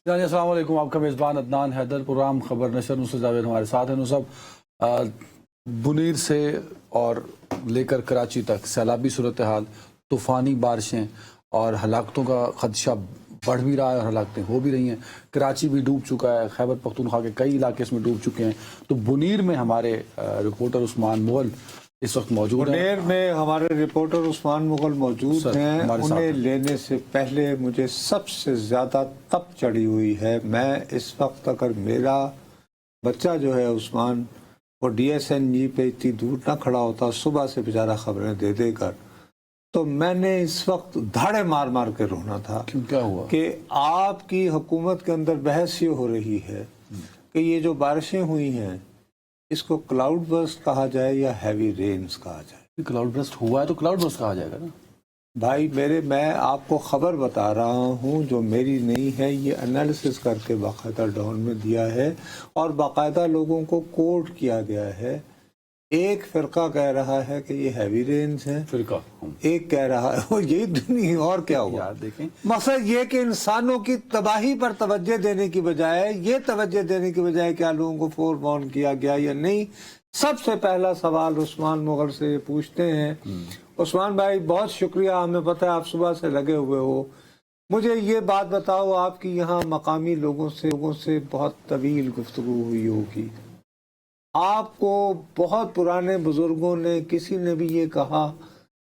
السلام علیکم، آپ کا میزبان عدنان حیدر، پروگرام خبر نشر نصرت جاوید ہمارے ساتھ ہیں۔ نصرت، بنیر سے اور لے کر کراچی تک سیلابی صورتحال، طوفانی بارشیں اور ہلاکتوں کا خدشہ بڑھ بھی رہا ہے اور ہلاکتیں ہو بھی رہی ہیں۔ کراچی بھی ڈوب چکا ہے، خیبر پختونخوا کے کئی علاقے اس میں ڈوب چکے ہیں۔ تو بنیر میں ہمارے رپورٹر عثمان مغل اس وقت موجود ہیں۔ بنیر میں ہمارے رپورٹر عثمان مغل موجود ہیں۔ انہیں لینے سے پہلے مجھے سب سے زیادہ تپ چڑھی ہوئی ہے۔ میں اس وقت اگر میرا بچہ جو ہے عثمان وہ ڈی ایس این جی پہ اتنی دور نہ کھڑا ہوتا صبح سے بیچارہ خبریں دے دے کر، تو میں نے اس وقت دھاڑے مار مار کے رونا تھا۔ کیا ہوا کہ آپ کی حکومت کے اندر بحث یہ ہو رہی ہے کہ یہ جو بارشیں ہوئی ہیں اس کو کلاؤڈ برسٹ کہا جائے یا ہیوی رینز کہا جائے۔ کلاؤڈ برسٹ ہوا ہے تو کلاؤڈ برسٹ کہا جائے گا نا بھائی میں آپ کو خبر بتا رہا ہوں جو میری نہیں ہے، یہ انالیسس کر کے باقاعدہ ڈاؤن میں دیا ہے اور باقاعدہ لوگوں کو کوٹ کیا گیا ہے۔ ایک فرقہ کہہ رہا ہے کہ یہ ہیوی رینز ہیں، فرقہ، ایک کہہ رہا ہے وہ یہی دنیا اور کیا ہوا۔ دیکھیں مقصد یہ کہ انسانوں کی تباہی پر توجہ دینے کی بجائے یہ توجہ دینے کی بجائے کیا لوگوں کو فور بارن کیا گیا یا نہیں۔ سب سے پہلا سوال عثمان مغل سے یہ پوچھتے ہیں۔ عثمان بھائی بہت شکریہ، ہمیں پتہ ہے آپ صبح سے لگے ہوئے ہو۔ مجھے یہ بات بتاؤ، آپ کی یہاں مقامی لوگوں سے بہت طویل گفتگو ہوئی ہوگی، آپ کو بہت پرانے بزرگوں نے کسی نے بھی یہ کہا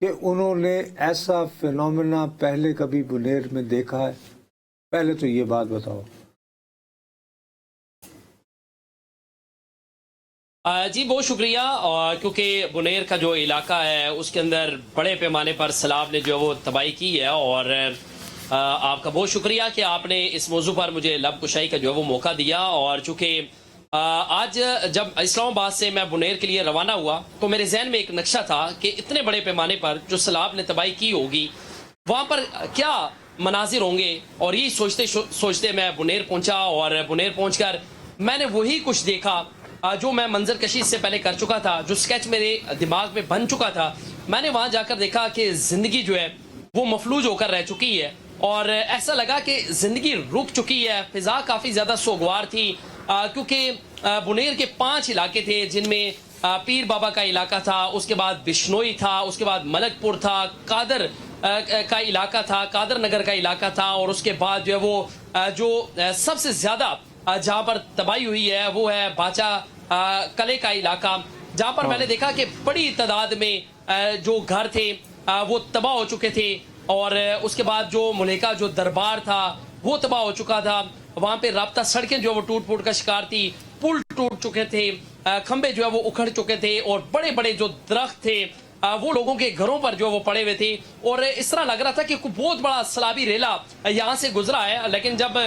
کہ انہوں نے ایسا فینومینا پہلے کبھی بنیر میں دیکھا ہے؟ پہلے تو یہ بات بتاؤ۔ جی بہت شکریہ، کیونکہ بنیر کا جو علاقہ ہے اس کے اندر بڑے پیمانے پر سیلاب نے جو وہ تباہی کی ہے، اور آپ کا بہت شکریہ کہ آپ نے اس موضوع پر مجھے لب کشائی کا جو وہ موقع دیا۔ اور چونکہ آج جب اسلام آباد سے میں بنیر کے لیے روانہ ہوا تو میرے ذہن میں ایک نقشہ تھا کہ اتنے بڑے پیمانے پر جو سیلاب نے تباہی کی ہوگی وہاں پر کیا مناظر ہوں گے، اور یہی سوچتے میں بنیر پہنچا، اور بنیر پہنچ کر میں نے وہی کچھ دیکھا جو میں منظر کشی سے پہلے کر چکا تھا، جو سکیچ میرے دماغ میں بن چکا تھا۔ میں نے وہاں جا کر دیکھا کہ زندگی جو ہے وہ مفلوج ہو کر رہ چکی ہے، اور ایسا لگا کہ زندگی رک چکی ہے۔ فضا کافی زیادہ سوگوار تھی، کیونکہ بنیر کے 5 علاقے تھے، جن میں پیر بابا کا علاقہ تھا، اس کے بعد بشنوئی تھا، اس کے بعد ملک پور تھا، قادر کا علاقہ تھا، قادر نگر کا علاقہ تھا، اور اس کے بعد جو ہے وہ جو سب سے زیادہ جہاں پر تباہی ہوئی ہے وہ ہے باچا کلے کا علاقہ، جہاں پر میں نے دیکھا کہ بڑی تعداد میں جو گھر تھے وہ تباہ ہو چکے تھے، اور اس کے بعد جو ملیکہ جو دربار تھا وہ تباہ ہو چکا تھا۔ وہاں پہ رابطہ سڑکیں جو وہ ٹوٹ پھوٹ کا شکار تھی، پل ٹوٹ چکے تھے، کھمبے جو ہے وہ اکھڑ چکے تھے، اور بڑے بڑے جو درخت تھے وہ لوگوں کے گھروں پر جو وہ پڑے ہوئے تھے، اور اس طرح لگ رہا تھا کہ بہت بڑا سیلابی ریلا یہاں سے گزرا ہے۔ لیکن جب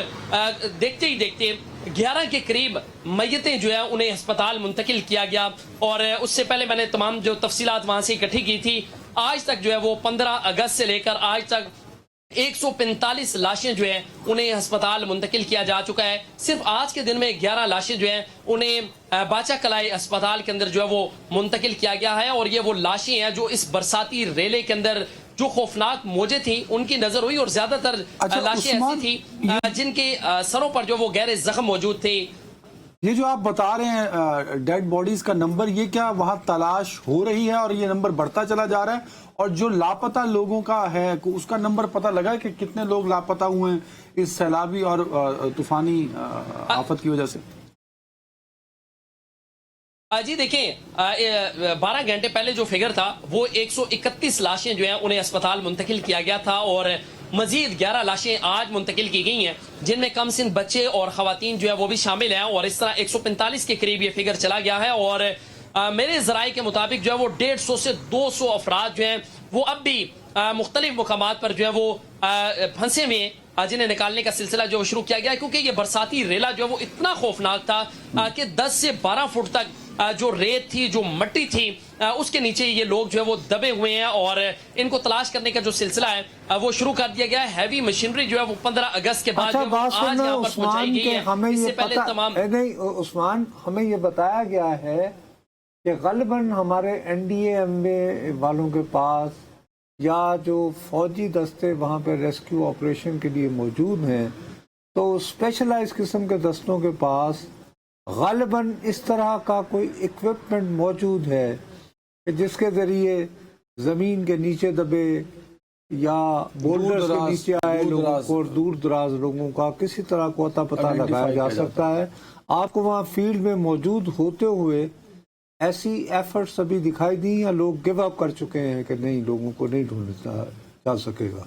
دیکھتے ہی دیکھتے 11 کے قریب میتیں جو ہے انہیں ہسپتال منتقل کیا گیا، اور اس سے پہلے میں نے تمام جو تفصیلات وہاں سے اکٹھی کی تھی۔ آج تک جو ہے وہ 15 اگست سے لے کر آج تک 145 لاشیں جو ہیں انہیں ہسپتال منتقل کیا جا چکا ہے۔ صرف آج کے دن میں 11 لاشیں جو ہیں انہیں باچا کلائی ہسپتال کے اندر جو ہے وہ منتقل کیا گیا ہے، اور یہ وہ لاشیں ہیں جو اس برساتی ریلے کے اندر جو خوفناک موجیں تھیں ان کی نظر ہوئی، اور زیادہ تر لاشیں ایسی تھیں جن کے سروں پر جو وہ گہرے زخم موجود تھے۔ یہ جو آپ بتا رہے ہیں ڈیڈ باڈیز کا نمبر، یہ کیا وہاں تلاش ہو رہی ہے اور یہ نمبر بڑھتا چلا جا رہا ہے؟ اور جو لاپتہ لوگوں کا ہے اس کا نمبر پتہ لگا ہے کہ کتنے لوگ لاپتہ ہوئے ہیں اس سیلابی اور طوفانی آفت کی وجہ سے؟ جی دیکھیں، 12 گھنٹے پہلے جو فگر تھا وہ 131 لاشیں جو ہیں انہیں اسپتال منتقل کیا گیا تھا، اور مزید 11 لاشیں آج منتقل کی گئی ہیں، جن میں کم سن بچے اور خواتین جو ہے وہ بھی شامل ہیں، اور اس طرح 145 کے قریب یہ فگر چلا گیا ہے۔ اور میرے ذرائع کے مطابق جو ہے وہ 150 سے 200 افراد جو ہیں وہ اب بھی مختلف مقامات پر جو ہے وہ پھنسے ہوئے ہیں، جنہیں نکالنے کا سلسلہ جو شروع کیا گیا ہے، کیونکہ یہ برساتی ریلا جو ہے وہ اتنا خوفناک تھا کہ 10 سے 12 فٹ تک جو ریت تھی، جو مٹی تھی، اس کے نیچے یہ لوگ جو ہے وہ دبے ہوئے ہیں، اور ان کو تلاش کرنے کا جو سلسلہ ہے وہ شروع کر دیا گیا ہے۔ ہیوی مشینری جو ہے وہ 15 اگست کے بعد آج یہاں پر پہنچائی گئی ہے۔ اس سے پہلے تمام عثمان ہمیں یہ بتایا گیا ہے کہ غالباً ہمارے این ڈی اے ایم اے والوں کے پاس یا جو فوجی دستے وہاں پہ ریسکیو آپریشن کے لیے موجود ہیں تو اسپیشلائز قسم کے دستوں کے پاس غالباً اس طرح کا کوئی اکوپمنٹ موجود ہے کہ جس کے ذریعے زمین کے نیچے دبے یا بولڈرز کے نیچے آئے لوگوں کو اور دور دراز لوگوں کا کسی طرح کو اتا پتہ لگایا جا سکتا ہے. آپ کو وہاں فیلڈ میں موجود ہوتے ہوئے ایسی ایفرٹس ابھی دکھائی دی یا لوگ گیو اپ کر چکے ہیں کہ نہیں لوگوں کو نہیں ڈھونڈا جا سکے گا؟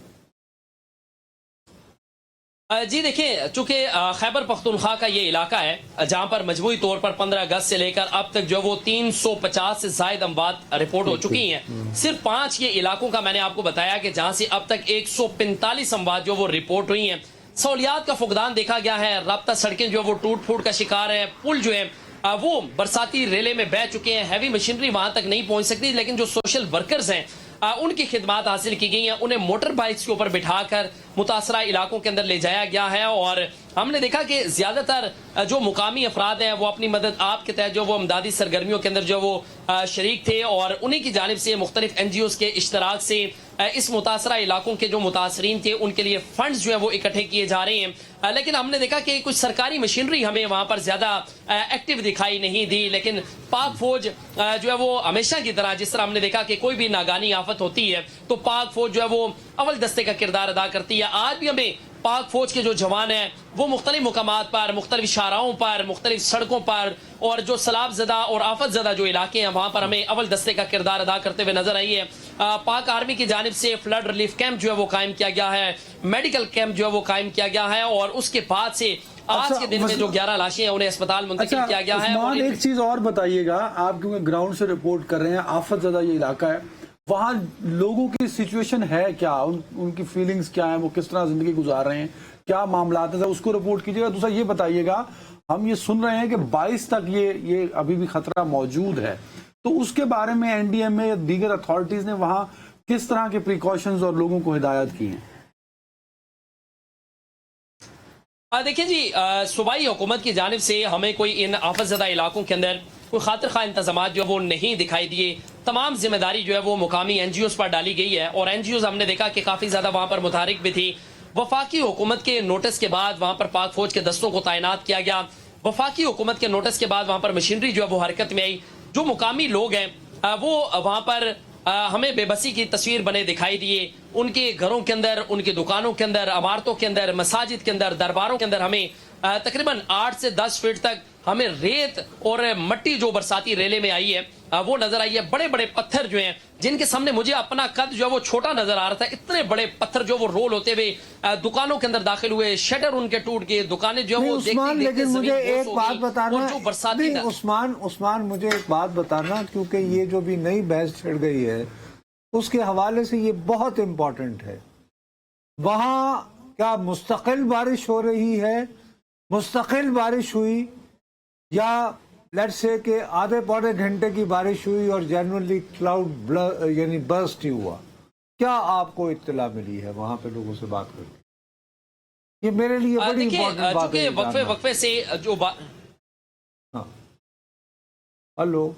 جی دیکھیں، چونکہ خیبر پختونخوا کا یہ علاقہ ہے جہاں پر مجموعی طور پر 15 اگست سے لے کر اب تک جو وہ 350 سے زائد اموات رپورٹ ہو چکی ہیں. صرف 5 یہ علاقوں کا میں نے آپ کو بتایا کہ جہاں سے اب تک 145 اموات جو وہ رپورٹ ہوئی ہیں. سہولیات کا فقدان دیکھا گیا ہے، رابطہ سڑکیں جو وہ ٹوٹ پھوٹ کا شکار ہے، پل جو ہے وہ برساتی ریلے میں بہہ چکے ہیں، ہیوی مشینری وہاں تک نہیں پہنچ سکتی، لیکن جو سوشل ورکرز ہیں ان کی خدمات حاصل کی گئی ہیں، انہیں موٹر بائکس کے اوپر بٹھا کر متاثرہ علاقوں کے اندر لے جایا گیا ہے. اور ہم نے دیکھا کہ زیادہ تر جو مقامی افراد ہیں وہ اپنی مدد آپ کے تحت جو وہ امدادی سرگرمیوں کے اندر جو وہ شریک تھے، اور انہی کی جانب سے مختلف این جی اوز کے اشتراک سے اس متاثرہ علاقوں کے جو متاثرین تھے ان کے لیے فنڈز جو ہیں وہ اکٹھے کیے جا رہے ہیں. لیکن ہم نے دیکھا کہ کچھ سرکاری مشینری ہمیں وہاں پر زیادہ ایکٹیو دکھائی نہیں دی، لیکن پاک فوج جو ہے وہ ہمیشہ کی طرح جس طرح ہم نے دیکھا کہ کوئی بھی ناگانی آفت ہوتی ہے تو پاک فوج جو ہے وہ اول دستے کا کردار ادا کرتی ہے. آج بھی ہمیں پاک فوج کے جو جوان ہیں وہ مختلف مقامات پر، مختلف شاہراہوں پر، مختلف سڑکوں پر اور جو سیلاب زدہ اور آفت زدہ جو علاقے ہیں وہاں پر ہمیں اول دستے کا کردار ادا کرتے ہوئے نظر آئی ہے. پاک آرمی کی جانب سے فلڈ ریلیف کیمپ جو ہے وہ قائم کیا گیا ہے، میڈیکل کیمپ جو ہے وہ قائم کیا گیا ہے، اور اس کے بعد سے آج کے دن میں جو 11 لاشیں ہیں انہیں اسپتال منتقل کیا گیا ہے. عثمان ایک چیز اور بتائیے گا، آپ کیونکہ گراؤنڈ سے رپورٹ کر رہے ہیں، آفت زدہ یہ علاقہ ہے، وہاں لوگوں کی سچویشن ہے کیا، ان کی فیلنگز کیا ہیں، وہ کس طرح زندگی گزار رہے ہیں، کیا معاملات ہیں، اس کو رپورٹ کیجیے گا. دوسرا یہ بتائیے گا، ہم یہ سن رہے ہیں کہ 22 تک یہ ابھی بھی خطرہ موجود ہے، تو اس کے بارے میں این ڈی ایم اے یا دیگر اتھارٹیز نے وہاں کس طرح کے پریکاشنز اور لوگوں کو ہدایت کی ہیں؟ دیکھیں جی، صوبائی حکومت کی جانب سے ہمیں کوئی ان آفت زدہ علاقوں کے اندر کوئی خاطر خواہ انتظامات جو وہ نہیں دکھائی دیے. تمام ذمہ داری جو ہے وہ مقامی این جی اوز پر ڈالی گئی ہے، اور این جی اوز ہم نے دیکھا کہ کافی زیادہ وہاں پر متحرک بھی تھی. وفاقی حکومت کے نوٹس کے بعد وہاں پر پاک فوج کے دستوں کو تعینات کیا گیا. وفاقی حکومت کے نوٹس کے بعد وہاں پر مشینری جو ہے وہ حرکت میں آئی. جو مقامی لوگ ہیں وہ وہاں پر ہمیں بے بسی کی تصویر بنے دکھائی دیے. ان کے گھروں کے اندر، ان کی دکانوں کے اندر، عمارتوں کے اندر، مساجد کے اندر، درباروں کے اندر ہمیں تقریباً 8 سے 10 فٹ تک ہمیں ریت اور مٹی جو برساتی ریلے میں آئی ہے وہ نظر آئی ہے. بڑے بڑے پتھر جو ہیں جن کے سامنے مجھے اپنا قد جو ہے وہ چھوٹا نظر آ رہا تھا، اتنے بڑے پتھر جو وہ رول ہوتے ہوئے دکانوں کے اندر داخل ہوئے، شٹر ان کے ٹوٹ گئے، دکانیں جو ہے وہ لیکن مجھے ایک بات بتانا عثمان مجھے ایک بات بتانا، کیونکہ یہ جو بھی نئی بحث چھڑ گئی ہے اس کے حوالے سے یہ بہت امپورٹنٹ ہے. وہاں کیا مستقل بارش ہو رہی ہے، مستقل بارش ہوئی، یا لیٹس سے کہ آدھے پونے گھنٹے کی بارش ہوئی اور جنرلی کلاؤڈ یعنی برسٹ ہی ہوا؟ کیا آپ کو اطلاع ملی ہے وہاں پہ لوگوں سے بات کر کے؟ یہ میرے لیے بڑی امپورٹنٹ بات ہے. وقفے سے جو ہاں ہلو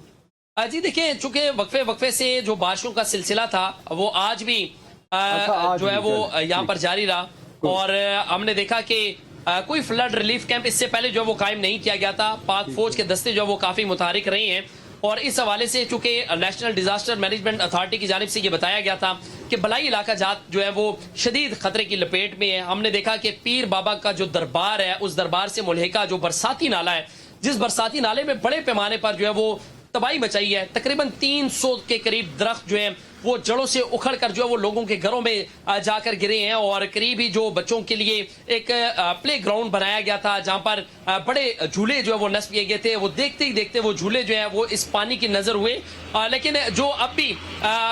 جی دیکھیں، چونکہ وقفے سے جو بارشوں کا سلسلہ تھا وہ آج بھی جو ہے وہ یہاں پر جاری رہا، اور ہم نے دیکھا کہ کوئی فلڈ ریلیف کیمپ اس سے پہلے جو وہ قائم نہیں کیا گیا تھا. پاک فوج کے دستے جو وہ کافی متحرک رہے ہیں، اور اس حوالے سے چونکہ نیشنل ڈیزاسٹر مینجمنٹ اتھارٹی کی جانب سے یہ بتایا گیا تھا کہ بلائی علاقہ جات جو ہے وہ شدید خطرے کی لپیٹ میں ہے. ہم نے دیکھا کہ پیر بابا کا جو دربار ہے، اس دربار سے ملحقہ جو برساتی نالہ ہے، جس برساتی نالے میں بڑے پیمانے پر جو ہے وہ تباہی مچائی ہے. تقریباً 300 کے قریب درخت جو ہیں وہ جڑوں سے اکھڑ کر جو ہے وہ لوگوں کے گھروں میں جا کر گرے ہیں، اور قریب ہی جو بچوں کے لیے ایک پلے گراؤنڈ بنایا گیا تھا جہاں پر بڑے جھولے جو ہے وہ نصب کیے گئے تھے، وہ دیکھتے ہی دیکھتے وہ جھولے جو ہیں وہ اس پانی کی نظر ہوئے. لیکن جو اب بھی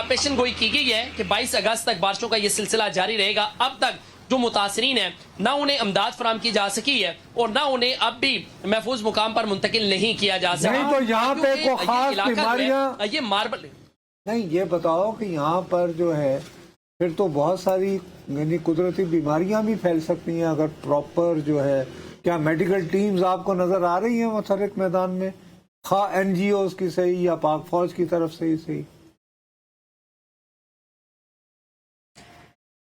پیشن گوئی کی گئی ہے کہ 22 اگست تک بارشوں کا یہ سلسلہ جاری رہے گا. اب تک جو متاثرین ہیں نہ انہیں امداد فراہم کی جا سکی ہے، اور نہ انہیں اب بھی محفوظ مقام پر منتقل نہیں کیا جا سکا. نہیں تو یہاں پہ کوئی خاص بیماریاں، یہ ماربل نہیں یہ بتاؤ کہ یہاں پر جو ہے پھر تو بہت ساری یعنی قدرتی بیماریاں بھی پھیل سکتی ہیں اگر پراپر جو ہے. کیا میڈیکل ٹیمز آپ کو نظر آ رہی ہیں متحرک میدان میں، خواہ این جی اوز کی صحیح یا پاک فوج کی طرف سے ہی صحیح؟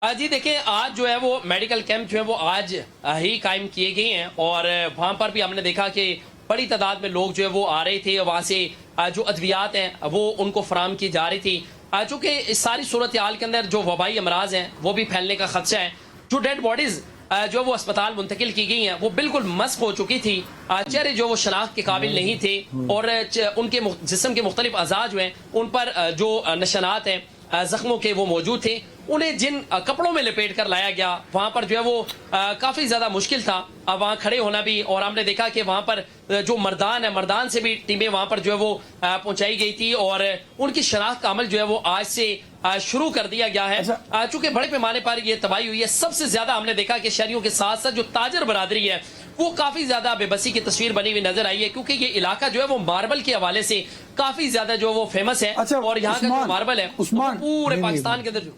जी देखिए, आज जो है वो मेडिकल कैंप जो है वो आज ही कायम किए गए हैं, और वहां पर भी हमने देखा कि बड़ी तादाद में लोग जो है वो आ रहे थे, वहां से जो अद्वियात हैं वो उनको फराम की जा रही थी। चूंकि इस सारी सूरत हाल के अंदर जो वबाई अमराज हैं वो भी फैलने का खदशा है। जो डेड बॉडीज जो वो अस्पताल मुंतकिल की गई हैं वो बिल्कुल मस्क हो चुकी थी, चेहरे जो वो शनाख्त के काबिल नहीं थे, और उनके जिस्म के मुख्तलिफ अज़ा जो हैं उन पर जो निशानात हैं जख्मों के वो मौजूद थे। उन्हें जिन कपड़ों में लपेट कर लाया गया वहां पर जो है वो काफी ज्यादा मुश्किल था वहां खड़े होना भी, और हमने देखा कि वहां पर जो मर्दान है, मर्दान से भी टीमें वहां पर जो है वो पहुंचाई गई थी, और उनकी शनाख्त का अमल जो है वो आज से शुरू कर दिया गया है। चूंकि बड़े पैमाने पर ये तबाही हुई है, सबसे ज्यादा हमने देखा कि शहरियों के साथ साथ जो ताजर बरादरी है वो काफी ज्यादा बेबसी की तस्वीर बनी हुई नजर आई है, क्योंकि ये इलाका जो है वो मार्बल के हवाले से काफी ज्यादा जो वो फेमस है। अच्छा, और यहाँ का जो मार्बल है उस्मान, पूरे पाकिस्तान के अंदर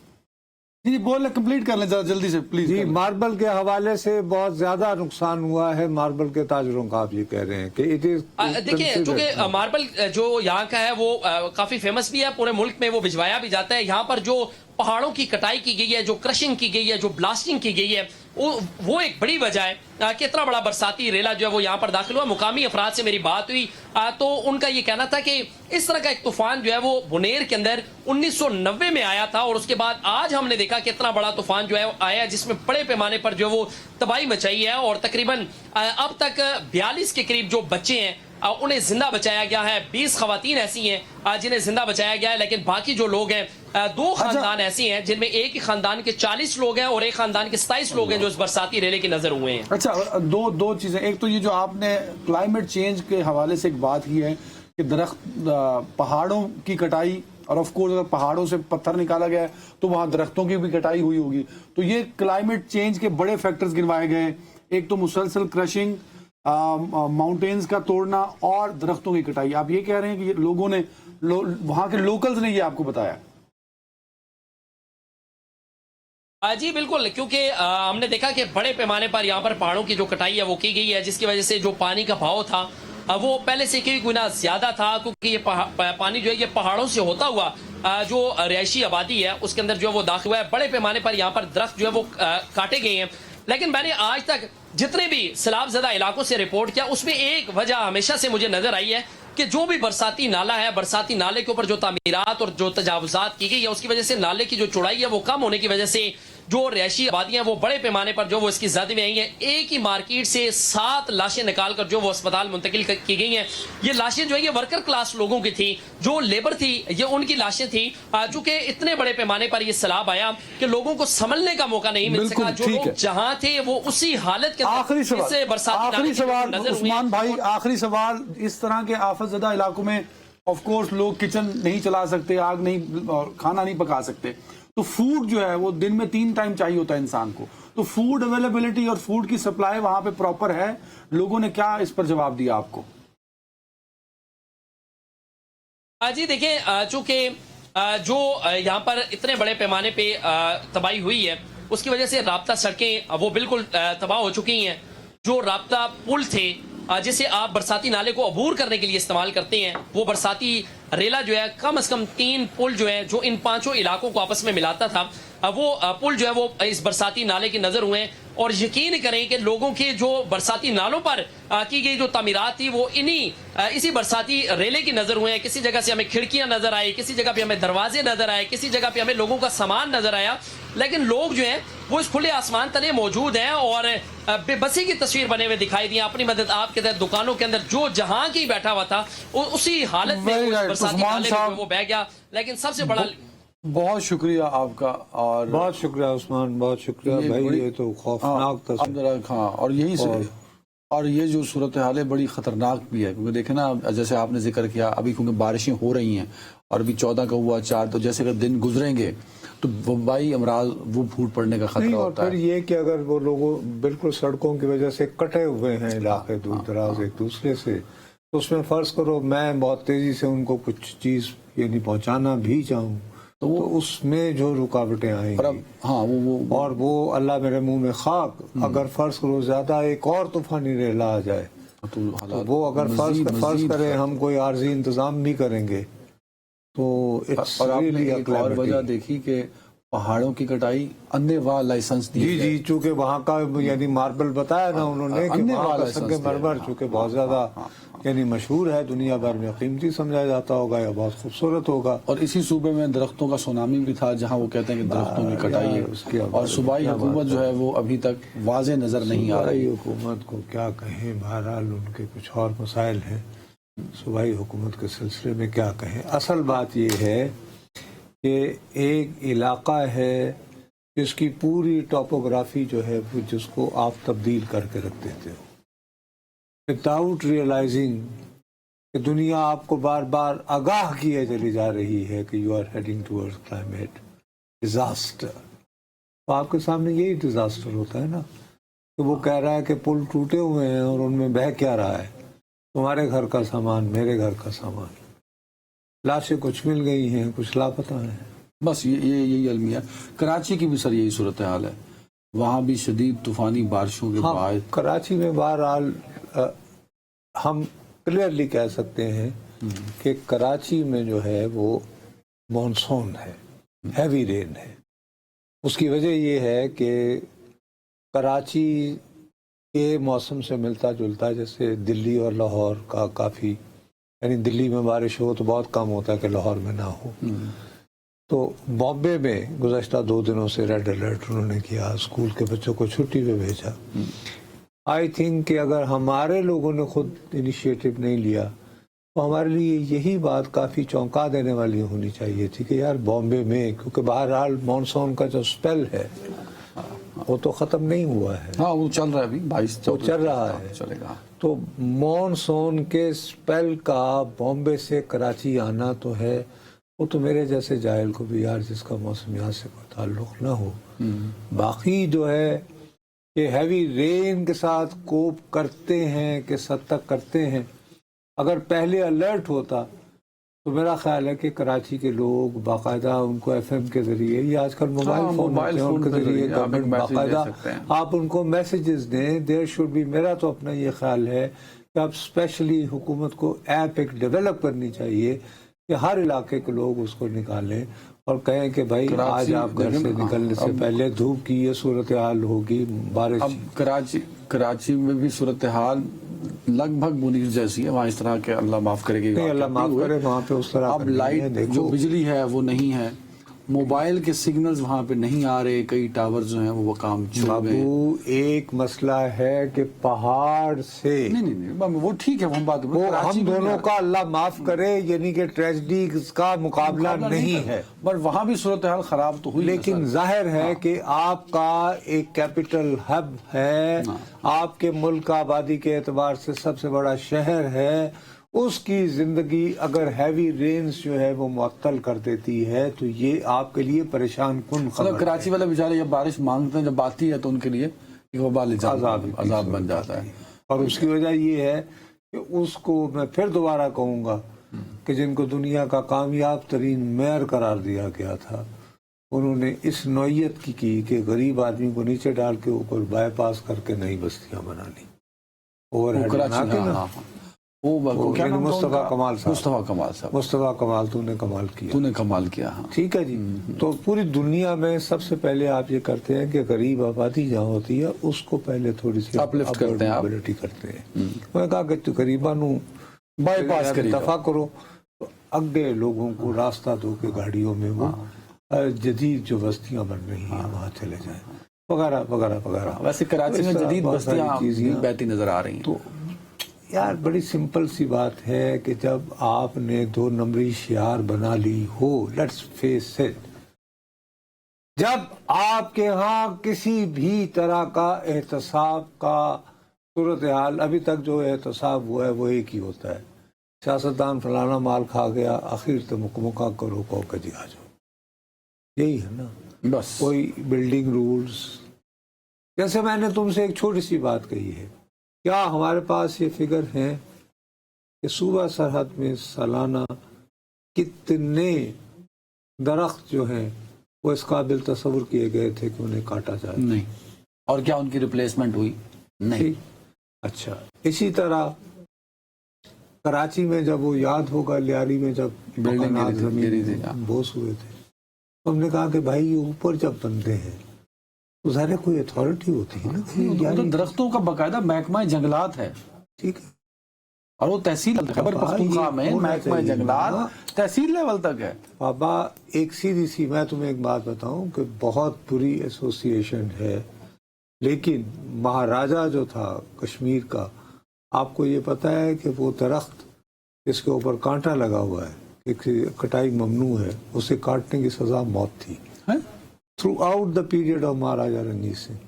जी बोल कंप्लीट कर लें जरा जल्दी से प्लीज। जी, मार्बल के हवाले से बहुत ज्यादा नुकसान हुआ है मार्बल के ताजरों का, आप ये कह रहे हैं कि इट इज। देखिए, चूंकि मार्बल जो यहाँ का है वो काफी फेमस भी है, पूरे मुल्क में वो भिजवाया भी जाता है। यहाँ पर जो पहाड़ों की कटाई की गई है, जो क्रशिंग की गई है, जो ब्लास्टिंग की गई है, वो एक बड़ी वजह है कि इतना बड़ा बरसाती रेला जो है वो यहाँ पर दाखिल हुआ। मुकामी अफराद से मेरी बात हुई तो उनका ये कहना था कि इस तरह का एक तूफान जो है वो बुनेर के अंदर 1990 में आया था, और उसके बाद आज हमने देखा कि इतना बड़ा तूफान जो है आया जिसमें बड़े पैमाने पर जो वो तबाही मचाई है, और तकरीबन अब तक 42 के करीब जो बच्चे हैं उन्हें जिंदा बचाया गया है। 20 खवातीन ऐसी हैं जिन्हें जिंदा बचाया गया है, लेकिन बाकी जो लोग हैं 2 खानदान ऐसी हैं जिनमें एक ही खानदान के 40 लोग हैं और एक खानदान के 27 लोग हैं जो इस बरसाती रेले की नजर हुए हैं। अच्छा, दो चीजें, एक तो ये जो आपने क्लाइमेट चेंज के हवाले से एक बात की है कि दरख्त पहाड़ों की कटाई, और ऑफ कोर्स अगर पहाड़ों से पत्थर निकाला गया है तो वहां दरख्तों की भी कटाई हुई होगी, तो ये क्लाइमेट चेंज के बड़े फैक्टर्स गिनवाए गए। एक तो मुसलसल क्रशिंग, माउंटेन्स का तोड़ना और दरख्तों की कटाई। आप ये कह रहे हैं कि ये लोगों ने वहां के लोकल्स ने ये आपको बताया? जी बिल्कुल, क्योंकि हमने देखा कि बड़े पैमाने पर यहाँ पर पहाड़ों की जो कटाई है वो की गई है, जिसकी वजह से जो पानी का भाव था वो पहले से कई गुना ज्यादा था, क्योंकि ये पानी जो है ये पहाड़ों से होता हुआ जो रिहायशी आबादी है उसके अंदर जो है वो दाखिल हुआ है। बड़े पैमाने पर यहाँ पर दरख्त जो है वो काटे गए हैं, लेकिन मैंने आज तक जितने भी सैलाब ज़दा इलाकों से रिपोर्ट किया उसमें एक वजह हमेशा से मुझे नजर आई है कि जो भी बरसाती नाला है, बरसाती नाले के ऊपर जो तामीरात और जो तजावुजात की गई है उसकी वजह से नाले की जो चौड़ाई है वो कम होने की वजह से जो रिहायशी आबादियां वो बड़े पैमाने पर जो वो इसकी ज़द में आई हैं। एक ही मार्केट से 7 लाशें निकालकर जो वो अस्पताल मुंतकिल की गई हैं। ये लाशें जो है ये वर्कर क्लास लोगों की थी, जो लेबर थी, ये उनकी लाशें थी। चूंकि इतने बड़े पैमाने पर ये सैलाब आया कि लोगों को संभलने का मौका नहीं मिल सका। जो लोग जहां थे वो उसी हालत के आखिरी सवाल उस्मान भाई, आखिरी सवाल, इस तरह के आफतज़दा इलाकों में ऑफ कोर्स लोग किचन नहीं चला सकते, आग नहीं, खाना नहीं पका सकते, तो फूड जो है वो दिन में 3 टाइम चाहिए होता है इंसान को, तो फूड अवेलेबिलिटी और फूड की सप्लाई वहां पे प्रॉपर है? लोगों ने क्या इस पर जवाब दिया आपको? जी देखिए, चूंकि जो यहाँ पर इतने बड़े पैमाने पे तबाही हुई है उसकी वजह से राब्ता सड़कें वो बिल्कुल तबाह हो चुकी हैं। जो राब्ता पुल थे जिसे आप बरसाती नाले को अबूर करने के लिए इस्तेमाल करते हैं, वो बरसाती रेला जो है कम से कम 3 पुल जो है जो इन 5 इलाकों को आपस में मिलाता था, वो पुल जो है वो इस बरसाती नाले की नजर हुए हैं। और यकीन करें कि लोगों के जो बरसाती नालों पर की गई जो तामीरात थी वो इसी बरसाती रेले की नजर हुए हैं। किसी जगह से हमें खिड़कियां नजर आई, किसी जगह पे हमें दरवाजे नजर आए, किसी जगह पे हमें लोगों का सामान नजर आया, लेकिन लोग जो हैं वो इस खुले आसमान तले मौजूद हैं और बेबसी की तस्वीर बने हुए दिखाई दी। अपनी मदद आपके तहत दुकानों के अंदर जो जहां की बैठा हुआ था उसी हालत में बरसाती नाले में वो बह गया। लेकिन सबसे बड़ा बहुत शुक्रिया आपका, और बहुत शुक्रिया उस्मान, बहुत शुक्रिया भाई, ये तो खौफनाक तस्वीर। हाँ, और यही से और ये जो सूरत हाल है बड़ी खतरनाक भी है, क्योंकि देखे ना जैसे आपने जिक्र किया अभी, क्योंकि बारिशें हो रही हैं और अभी 14 का हुआ 4, तो जैसे अगर दिन गुजरेंगे तो वबाई अमराज वो फूट पड़ने का खतरा होता है। और फिर ये कि अगर वो लोगों बिल्कुल सड़कों की वजह से कटे हुए हैं इलाके दूर दराज एक दूसरे से, तो उसमें फर्ज करो मैं बहुत तेजी से उनको कुछ चीज यानी पहुंचाना भी चाहूँ तो उसमें जो रुकावटें आएंगी, हाँ वो अल्लाह मेरे मुंह में खाक, अगर फर्ज करो ज्यादा एक और तूफानी रेला आ जाए तो वो अगर फर्ज करें हम कोई आर्जी इंतजाम भी करेंगे तो और आपने एक और वजह देखी कि पहाड़ों की कटाई अन्य वाह लाइसेंस दी जी जी, चूंकि वहाँ का यानी मार्बल बताया ना उन्होंने कि अन्य वहाँ वाला का एहसास संगमरमर दिया। चूंकि बहुत ज्यादा यानी मशहूर है, दुनिया भर में कीमती समझा जाता होगा या बहुत खूबसूरत होगा। और इसी सूबे में दरख्तों का सुनामी भी था, जहां वो कहते हैं कि दरख्तों की कटाई यार, उसके है, बारे और में सूबाई क्या हुकूमत बात जो है वो अभी तक वाज़ेह नज़र नहीं आ रही। सूबाई हुकूमत को क्या कहें, बहरहाल उनके कुछ और मसाइल हैं। सूबाई हुकूमत के सिलसिले में क्या कहें। असल बात ये है कि एक इलाका है जिसकी पूरी टोपोग्राफी जो है वो जिसको आप तब्दील करके रख देते हो विदाउट रियलाइजिंग कि दुनिया आपको बार बार आगाह किए चली जा रही है कि you are heading towards climate disaster. तो आपके सामने यही डिजास्टर होता है ना कि वो कह रहा है कि पुल टूटे हुए हैं और उनमें बह क्या रहा है, तुम्हारे घर का सामान, मेरे घर का सामान, लाशें कुछ मिल गई हैं, कुछ लापता हैं। बस ये यही अलमिया। कराची की भी सर यही सूरत हाल है, वहाँ भी शदीद तूफानी बारिशों के हाँ, बाद कराची में बहरहाल हम क्लियरली कह सकते हैं कि कराची में जो है वो मॉनसून है, हैवी रेन है। उसकी वजह ये है कि कराची के मौसम से मिलता जुलता है, जैसे दिल्ली और लाहौर का काफ़ी, यानी दिल्ली में बारिश हो तो बहुत कम होता है कि लाहौर में ना हो। तो बॉम्बे में गुज़श्ता 2 दिनों से रेड अलर्ट उन्होंने किया, स्कूल के बच्चों को छुट्टी पे भेजा। आई थिंक कि अगर हमारे लोगों ने खुद इनिशिएटिव नहीं लिया तो हमारे लिए यही बात काफ़ी चौंका देने वाली होनी चाहिए थी कि यार बॉम्बे में, क्योंकि बहरहाल मॉनसून का जो स्पेल है वो तो ख़त्म नहीं हुआ है। हाँ वो चल रहा है अभी 22 वो चल रहा है, चलेगा। तो मॉनसून के स्पेल का बॉम्बे से कराची आना तो है, वो तो मेरे जैसे जाहिल को भी यार जिसका मौसम यहाँ से कोई ताल्लुक़ ना हो। बाकी जो है कि हैवी रेन के साथ कोप करते हैं, किस हद तक करते हैं। अगर पहले अलर्ट होता तो मेरा ख्याल है कि कराची के लोग बाकायदा उनको एफएम के जरिए या आजकल मोबाइल फ़ोन होते हैं उनके जरिए गवर्नमेंट बाकायदा आप उनको मैसेजेस दें। देयर शुड बी, मेरा तो अपना ये ख्याल है कि आप स्पेशली हुकूमत को ऐप एक डेवलप करनी चाहिए कि हर इलाके के लोग उसको निकालें और कहें कि भाई आज आप घर से निकलने से पहले धूप की ये सूरत हाल होगी, बारिश। अब कराची में भी सूरत हाल लगभग मुनीर जैसी है, वहाँ इस तरह के अल्लाह माफ करेगी, नहीं अल्लाह माफ करे, वहाँ पे उस तरह अब लाइट जो बिजली है वो नहीं है, मोबाइल के सिग्नल्स वहाँ पे नहीं आ रहे, कई टावर जो हैं वो काम छोड़ गए। बाबू एक मसला है कि पहाड़ से नहीं वो ठीक है, हम बात वो हम दोनों का अल्लाह माफ करे यानी कि ट्रेजेडी का मुकाबला नहीं है, बट वहाँ भी सूरत हाल खराब तो हुई। लेकिन जाहिर है कि आपका एक कैपिटल हब है, आपके मुल्क का आबादी के एतबार से सबसे बड़ा शहर है, उसकी जिंदगी अगर हैवी रेन्स जो है वो मुअत्तल कर देती है तो ये आपके लिए परेशान कुन खबर है। कराची वाले बेचारे जब बारिश मांगते हैं, जब आती है तो उनके लिए एक वबाल अजाब बन जाता है। और उसकी वजह ये है कि उसको मैं फिर दोबारा कहूँगा कि जिनको दुनिया का कामयाब तरीन मेयर करार दिया गया था, उन्होंने इस नौयत की कि गरीब आदमी को नीचे डाल के ऊपर बाईपास करके नई बस्तियां बना ली, ओवरहेड बना के ना। वो क्या नाम था मुस्तफा उनका? कमाल साहब। मुस्तफा कमाल, तूने कमाल किया। हाँ ठीक है जी। तो पूरी दुनिया में सबसे पहले आप ये करते हैं कि गरीब आबादी जहाँ होती है उसको पहले थोड़ी सी अपलिफ्ट करते हैं। मैं कहा कि गरीबा नू बाईपास दफा करो तो अगे लोगों को रास्ता दो के गाड़ियों में वो जदीद जो बस्तियां बन रही हैं वहाँ चले जाएं, वगैरह वगैरह वगैरह। वैसे कराची में जदीद बस्तियां बहती नजर आ रही हैं। तो यार बड़ी सिंपल सी बात है कि जब आपने 2 नंबरी शियार बना ली हो, लेट्स फेस इट, जब आपके यहाँ किसी भी तरह का एहतसाब का सूरत हाल, अभी तक जो एहतसाब हुआ है वो एक ही होता है, सियासतदान फलाना माल खा गया, आखिर तो मुकमुका करो कहो कि जी आ जाओ, यही है ना बस। कोई बिल्डिंग रूल्स, जैसे मैंने तुमसे एक छोटी सी बात कही है, क्या हमारे पास ये फिगर है कि सूबा सरहद में सालाना कितने दरख्त जो हैं वो इस काबिल तस्वुर किए गए थे कि उन्हें काटा जाए? नहीं। और क्या उनकी रिप्लेसमेंट हुई? नहीं। अच्छा, इसी तरह कराची में जब वो याद होगा लियारी में जब बिल्डिंग बोस हुए थे, तो हमने कहा कि भाई ये ऊपर जब बनते हैं तो ज़ाहिर कोई अथॉरिटी होती है ना तो दरख्तों का बाकायदा महकमा जंगलात है, ठीक है, और वो तहसील खैबर पख्तूनख्वा में महकमा जंगलात तहसील लेवल तक है। बाबा एक सीधी सी मैं तुम्हें एक बात बताऊं कि बहुत बुरी एसोसिएशन है, लेकिन महाराजा जो था कश्मीर का, आपको ये पता है कि वो दरख्त इसके ऊपर कांटा लगा हुआ है, एक कटाई ममनू है, उसे काटने की सजा मौत थी throughout the period of Maharaja Ranjit Singh.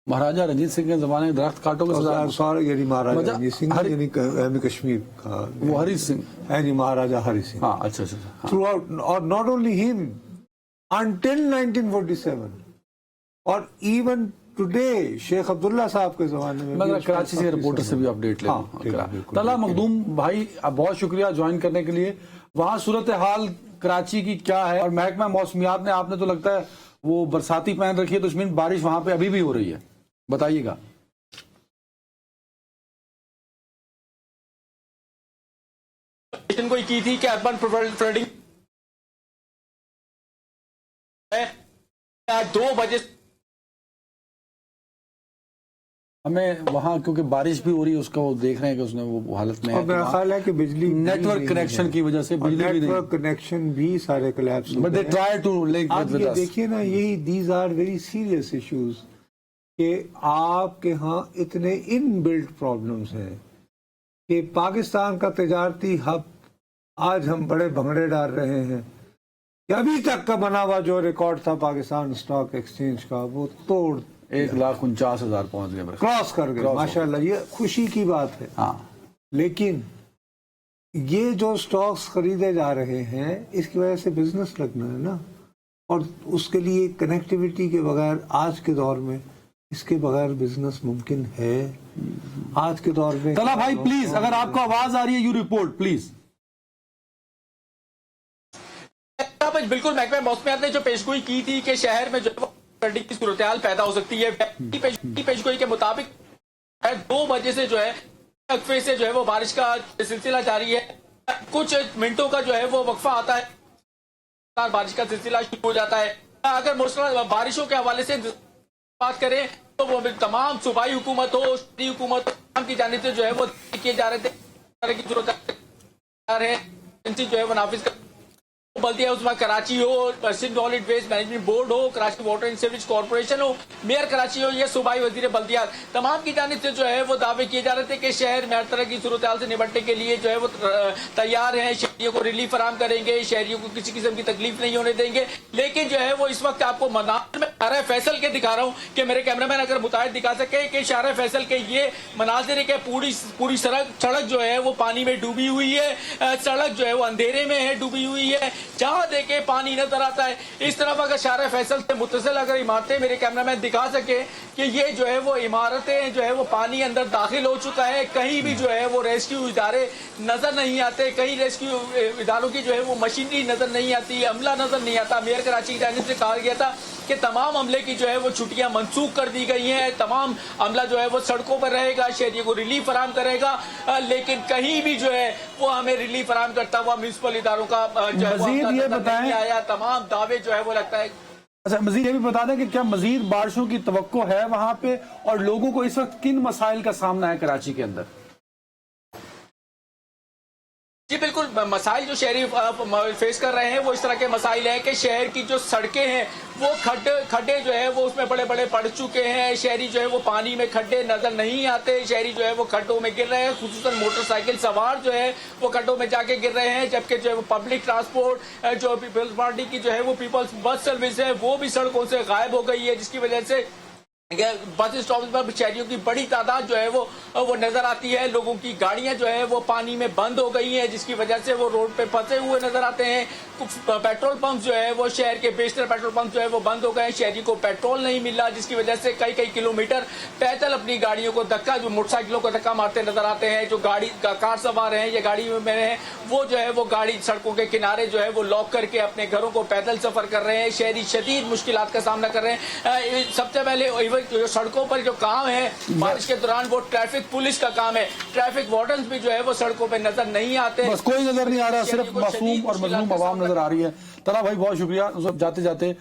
Maharaja Ranjit Singh के जमाने में दरख्त काटो के सॉरी यानी महाराजा रंजीत सिंह यानी कश्मीर का वो हरी सिंह यानी महाराजा हरी सिंह। हाँ अच्छा अच्छा थ्रू आउट, और नॉट ओनली हिम अंटिल 1947 और इवन टुडे शेख अब्दुल्ला साहब के जमाने में। मैं कराची से रिपोर्टर से भी अपडेट ले तला मखदूम भाई, बहुत शुक्रिया ज्वाइन करने के लिए। वहाँ सूरत हाल कराची की क्या है, और महकमा मौसमियात ने आपने तो लगता है वो बरसाती पहन रखी है, तो इसमें बारिश वहां पे अभी भी हो रही है, बताइएगा। कोई की थी कि अर्बन फ्लडिंग 2 बजे हमें वहां क्योंकि बारिश भी हो रही है, उसका वो देख रहे हैं कि उसने वो हालत में और मेरा ख्याल है कि बिजली नेटवर्क कनेक्शन की वजह से बिजली भी नेटवर्क कनेक्शन भी सारे collapse but they try to link आप विद ये अस। देखिए ना, यही these are very serious issues कि आपके यहाँ इतने इनबिल्ट प्रॉब्लम्स हैं कि पाकिस्तान का तजारती हब आज हम बड़े भंगड़े डाल रहे हैं कि अभी तक का बना हुआ जो रिकॉर्ड था पाकिस्तान स्टॉक एक्सचेंज का वो तोड़ 1,49,000 पहुंच गए, क्रॉस कर गए। माशाल्लाह, ये खुशी की बात है। हाँ, लेकिन ये जो स्टॉक्स खरीदे जा रहे हैं इसकी वजह से बिजनेस लगना है ना, और उसके लिए कनेक्टिविटी के बगैर आज के दौर में इसके बगैर बिजनेस मुमकिन है आज के दौर में। तला भाई प्लीज, अगर आपको आवाज आ रही है यू रिपोर्ट प्लीज। बिल्कुल महकमा मौसमियात ने जो पेशगोई की थी कि शहर में जो फ्लडिंग की सूरत हाल पैदा हो सकती है, पेशगोई के मुताबिक 2 बजे से जो है वक्फे से जो है वो बारिश का सिलसिला जारी है। कुछ मिनटों का जो है वो वक्फा आता है, बारिश का सिलसिला शुरू हो जाता है। अगर मूसलाधार बारिशों के हवाले से बात करें तो वो तमाम सूबाई हुकूमत हो, शहरी हुकूमत की जानिब से जो है वो किए जा रहे थे, तरह की जरूरत जो है वो नाफिज बल्दिया उसमें कराची हो, Sindh solid waste management board हो, Karachi water and sewerage corporation हो, मेयर कराची हो, ये सूबाई वजीर बल्दिया, तमाम की जानिब से जो है वो दावे किए जा रहे थे कि शहर में हर तरह की सूरत हाल से निपटने के लिए जो है वो तैयार हैं, शहरियों को रिलीफ फराम करेंगे, शहरियों को किसी किस्म की तकलीफ नहीं होने देंगे। लेकिन जो है वो इस वक्त आपको मनाजिर में शाहरा फैसल के दिखा रहा हूँ कि मेरे कैमरामैन अगर मुताबिक दिखा सके कि शाहरा फैसल के ये मनाजिर के पूरी सड़क जो है वो पानी में डूबी हुई है, सड़क जो है वो अंधेरे में है, डूबी हुई है, जहां देखे पानी नजर आता है। इस तरफ अगर शाहरा फैसल से मुत्तसिल अगर इमारतें मेरे कैमरामैन दिखा सके कि ये जो है वो इमारतें जो है वो पानी अंदर दाखिल हो चुका है, कहीं भी जो है वो रेस्क्यू इदारे नजर नहीं आते, कहीं रेस्क्यू इदारों की जो है वो मशीनरी नजर नहीं आती, अमला नजर नहीं आता। मेयर कराची की जानिब से कहा गया था कि तमाम अमले की जो है वो छुट्टियां मंसूख कर दी गई हैं, तमाम अमला जो है वो सड़कों पर रहेगा, शहरियों को रिलीफ फराम करेगा, लेकिन कहीं भी जो है वो हमें रिलीफ फराम करता हुआ म्यूनसिपल इदारों का जो है वो नहीं आया। तमाम दावे जो है वो लगता है। अच्छा, मजीद ये भी बता दें कि क्या मजीद बारिशों की तवक्को है वहां पे, और लोगों को इस वक्त किन मसाइल का सामना है कराची के अंदर? जी बिल्कुल, मसाइल जो शहरी फेस कर रहे हैं वो इस तरह के मसाइल हैं कि शहर की जो सड़कें हैं वो खड्डे जो है वो उसमें बड़े बड़े पड़ चुके हैं, शहरी जो है वो पानी में खड्डे नजर नहीं आते, शहरी जो है वो खड्डों में गिर रहे हैं, खुसूसन मोटरसाइकिल सवार जो है वो खड्डों में जाके गिर रहे हैं, जबकि जो है वो पब्लिक ट्रांसपोर्ट जो पीपल्स पार्टी की जो है वो पीपल्स बस सर्विस है वो भी सड़कों से गायब हो गई है, जिसकी वजह से बस स्टॉप पर शहरियों की बड़ी तादाद जो है वो नजर आती है। लोगों की गाड़ियां जो है वो पानी में बंद हो गई हैं, जिसकी वजह से वो रोड पे फंसे हुए नजर आते हैं। पेट्रोल पंप जो है वो शहर के बेशतर पेट्रोल पंप जो है वो बंद हो गए, शहरी को पेट्रोल नहीं मिल रहा, जिसकी वजह से कई किलोमीटर पैदल अपनी गाड़ियों को धक्का, जो मोटरसाइकिलों को धक्का मारते नजर आते हैं। जो कार सवार हैं या गाड़ी में हैं वो जो है वो गाड़ी सड़कों के किनारे जो है वो लॉक करके अपने घरों को पैदल सफर कर रहे हैं, शहरी शदीद मुश्किलात का सामना कर रहे हैं। सबसे पहले वक्त जो सड़कों पर जो काम है बारिश के दौरान वो ट्रैफिक पुलिस का काम है। ट्रैफिक वार्डन्स भी जो है वो सड़कों पर नजर नहीं आते। बस कोई नजर नहीं आ रहा, सिर्फ मासूम और मजलूम आवाम नजर आ रही है। तला भाई बहुत शुक्रिया। जाते जाते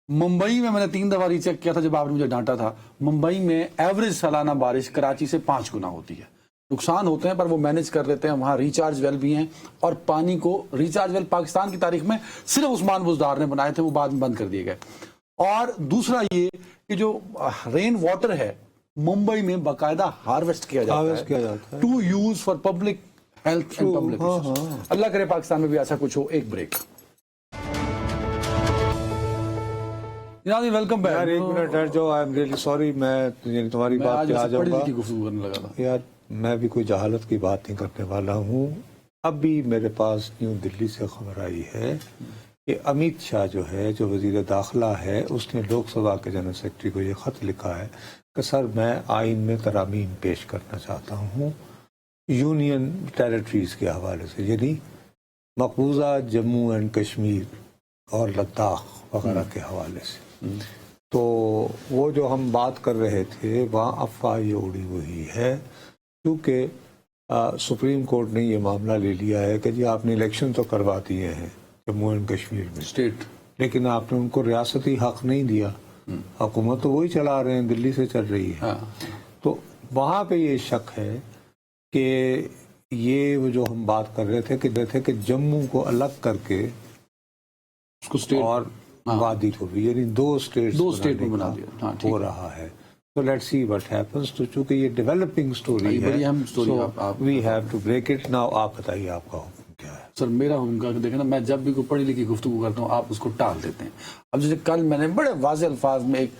मुंबई में मैंने 3 दफा रीचेक किया था जब आपने मुझे डांटा था। मुंबई में एवरेज सालाना बारिश कराची से 5 गुना होती है। नुकसान होते हैं पर वो मैनेज कर लेते हैं। वहाँ रिचार्ज वेल भी हैं और पानी को रिचार्ज वेल पाकिस्तान की तारीख में सिर्फ उस्मान बुज़दार ने बनाए थे, वो बाद में बंद कर दिए गए। और दूसरा ये कि जो रेन वाटर है मुंबई में बाकायदा हार्वेस्ट किया जाता है to use for public health and public. अल्लाह करे पाकिस्तान में भी ऐसा कुछ हो। एक ब्रेक। Welcome back. यार एक मिनट हट जाओ, आई एम रियली सॉरी, मैं तुम्हारी बात पे आ जाऊंगा। गुफ्तगू करने लगा था यार मैं भी कोई जहालत की बात नहीं करने वाला हूँ। अभी मेरे पास न्यू दिल्ली से खबर आई है कि अमित शाह जो है, जो वजीर दाखिला है, उसने लोकसभा के जनरल सेक्रेटरी को ये खत लिखा है कि सर मैं आइन में तरामीम पेश करना चाहता हूँ यूनियन टेरिटरीज के हवाले से, यानी मकबूजा जम्मू एंड कश्मीर और लद्दाख वगैरह के हवाले से। तो वो जो हम बात कर रहे थे वहाँ अफवाह ये उड़ी हुई है क्योंकि सुप्रीम कोर्ट ने ये मामला ले लिया है कि जी आपने इलेक्शन तो करवा दिए हैं जम्मू एंड कश्मीर में स्टेट, लेकिन आपने उनको रियासती हक नहीं दिया। हुकूमत तो वही चला रहे हैं, दिल्ली से चल रही है। तो वहाँ पे ये शक है कि ये वो जो हम बात कर रहे थे कि जम्मू को अलग करके उसको स्टेट और वादी को भी, यानी दो स्टेट में बना दिया हो रहा है। तो लेट्स सी व्हाट हैपेंस। तो चूंकि ये डेवलपिंग स्टोरी है, बड़ी अहम story, we have to break it now. आप बताइए आपका हुक्म क्या है? सर मेरा हुक्म देखें ना, मैं जब भी कोई पढ़ी लिखी गुफ्तगू करता हूँ आप उसको टाल देते हैं। अब जैसे कल मैंने बड़े वाज़ेह अल्फाज में एक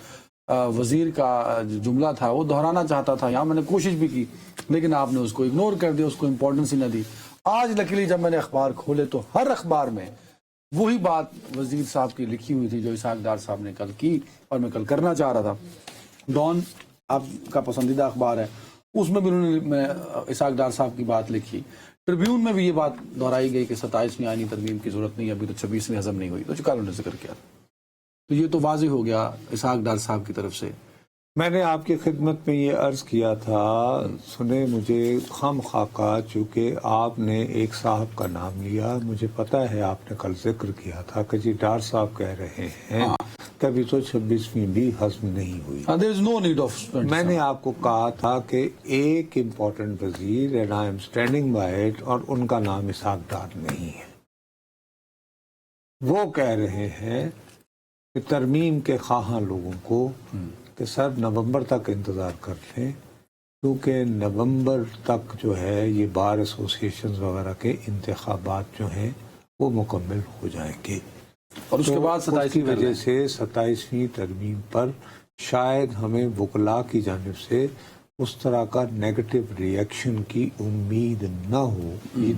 वजीर का जुमला था वो दोहराना चाहता था, यहाँ मैंने कोशिश भी की लेकिन आपने उसको इग्नोर कर दिया, उसको इम्पोर्टेंस ही न दी। आज लकीली जब मैंने अखबार खोले तो हर अखबार में वही बात वजीर साहब की लिखी हुई थी जो इसाक डार साहब ने कल की और मैं कल करना चाह रहा था। डॉन आपका पसंदीदा अखबार है, उसमें भी उन्होंने इसाक डार साहब की बात लिखी। ट्रिब्यून में भी ये बात दोहराई गई कि 27वीं आईनी तरमीम की जरूरत नहीं, अभी तो 26वीं हजम नहीं हुई, तो कल उन्होंने जिक्र किया। तो ये तो वाज़ेह हो गया इसाक डार साहब की तरफ से। मैंने आपकी खिदमत में ये अर्ज किया था, सुने मुझे खाम खाका, चूँकि आपने एक साहब का नाम लिया, मुझे पता है आपने कल जिक्र किया था कि जी डार साहब कह रहे हैं कि अभी तो 26वीं भी हज़म नहीं हुई। There is no need of मैंने आपको कहा था कि एक इम्पोर्टेंट वजीर, and I am standing bye it, और उनका नाम इसाक डार नहीं है। वो कह रहे हैं कि तरमीम के ख्वाहां लोगों को कि सर नवंबर तक इंतज़ार कर लें, क्योंकि नवंबर तक जो है ये बार एसोसिएशन वगैरह के इंतखाबात जो हैं वो मुकम्मल हो जाएंगे और उसके बाद 27 की वजह से 27वीं तरमीम पर शायद हमें वकला की जानिब से उस तरह का नेगेटिव रिएक्शन की उम्मीद न हो,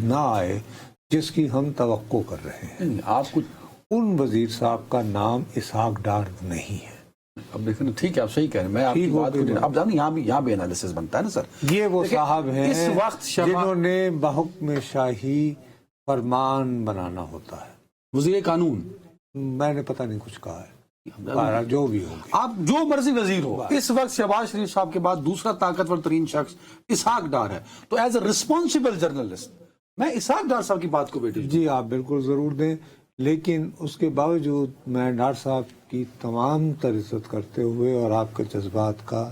ना आए जिसकी हम तवक्को कर रहे हैं। आप कुछ उन वजीर साहब का नाम इसाक डार नहीं है। अब देखें, ठीक है आप सही कह रहे हैं, मैं आपकी बात को अब जान यहाँ भी एनालिसिस बनता है ना सर। ये वो साहब हैं इस वक्त जिन्होंने बहुक्म शाही फरमान बनाना होता है। वजीर कानून, मैंने पता नहीं कुछ कहा है, जो भी हो, आप जो मर्जी वजीर हो, इस वक्त शहबाज शरीफ साहब के बाद दूसरा ताकतवर तरीन शख्स इसाक डार है। तो एज ए रिस्पॉन्सिबल जर्नलिस्ट मैं इसाक डार साहब की बात को बेटे जी आप बिल्कुल जरूर दें, लेकिन उसके बावजूद मैं डार साहब की तमाम तर इज्जत करते हुए और आपके जज्बात का